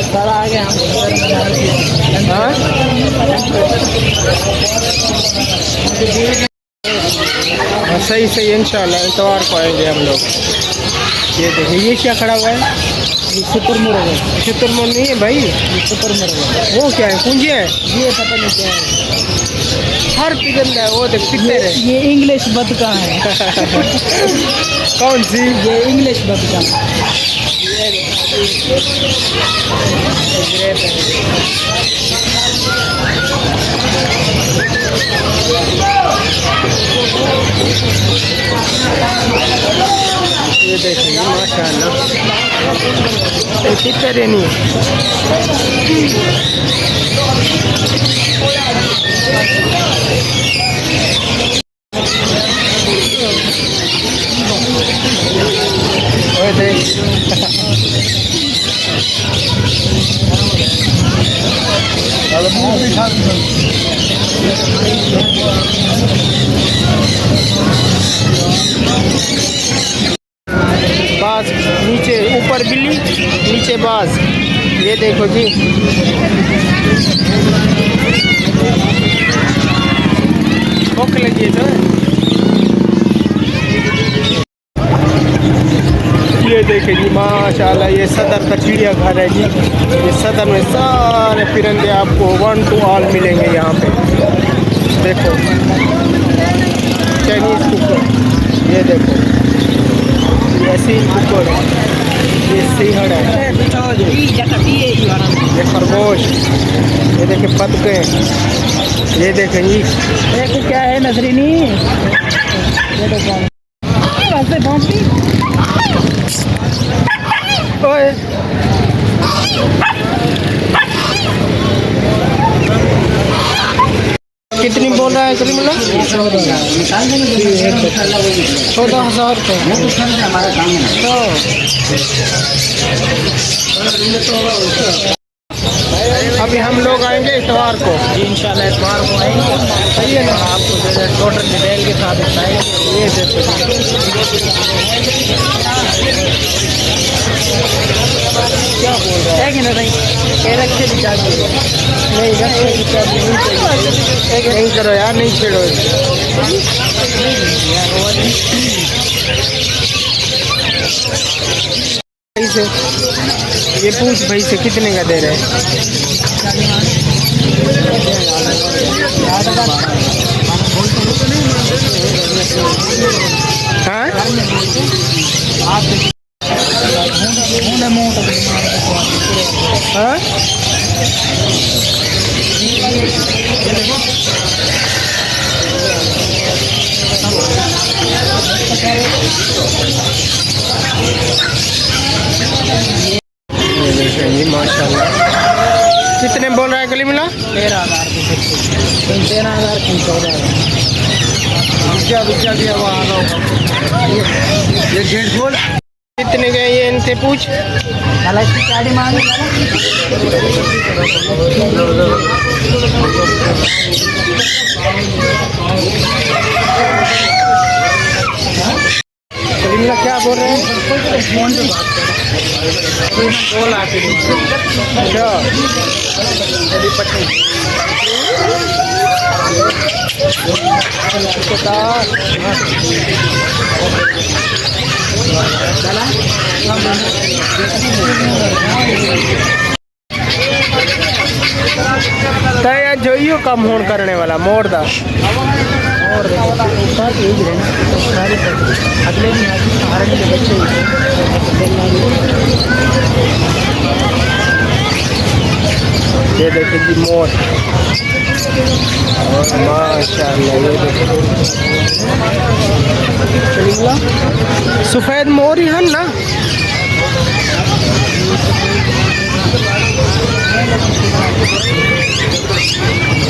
Sir आगे हम हाँ सही सही इंशाल्लाह इतवार को आएंगे हम लोग। ये देखिए ये क्या खड़ा हुआ है। शुतुरमुर्ग है। शुतुरमुर्ग नहीं है भाई, शुतुरमुर्ग है। वो क्या है कुंजी है। ये पता नहीं क्या है। हर पिगंदा है वो देख पितर है। ये इंग्लिश बतका है। कौन सी। ये इंग्लिश बतका। ये देखिए माशाल्लाह ये पितर है नहीं। बाज नीचे, ऊपर बिल्ली नीचे बाज। ये देखो जी भूख लगी है तो। ये देखिए जी माशाल्लाह ये सदर का चिड़ियाघर है जी। ये सदर में सारे परिंदे आपको 1 to all मिलेंगे यहाँ पे। देखो चाइनीज कुकर, ये देखो ऐसी कुकर, ये सिंहड़ है, ये खरगोश, ये देखिए बतखें, ये देखें जी देखो क्या है नजरीनी। ये देखो ओए कितनी बोल रहा है करीमुल्ला। 14,000 रुपये। अभी हम लोग आएंगे इतवार को इंशाल्लाह इतवार को आएंगे। सही है ना। आपको टोटल डिटेल के साथ बताएंगे। ये देखो क्या बोल रहा है कि ना भाई रखे भी चाहिए। नहीं रखे की चाबी नहीं करो यार, नहीं छेड़ो। भाई से ये पूछ भाई से कितने का दे रहे हैं। हाँ हाँ ये माशाल्लाह कितने बोल रहा है कलीमुल्ला। 13,000 13,000 की 14,000 ये गेट खोल। कितने गए ये इनसे पूछ। गाड़ी मांग कलीमुल्ला क्या बोल रहे हैं। फोन पे बात कर 2 लाख अच्छा तय जो कम होण करने वाला मोड़ दा और सारे अगले महीने के बच्चे ये देखिए जी मोर माशाल्लाह। ये देखिए सफ़ेद मोर ही है ना।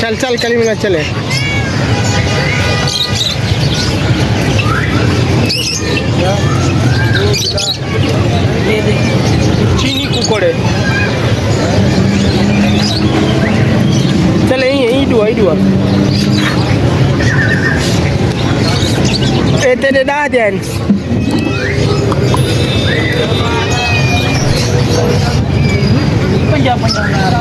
चल चल कलीमुल्ला चले। चले यही dua. Ete dah Jen. Panjang-panjang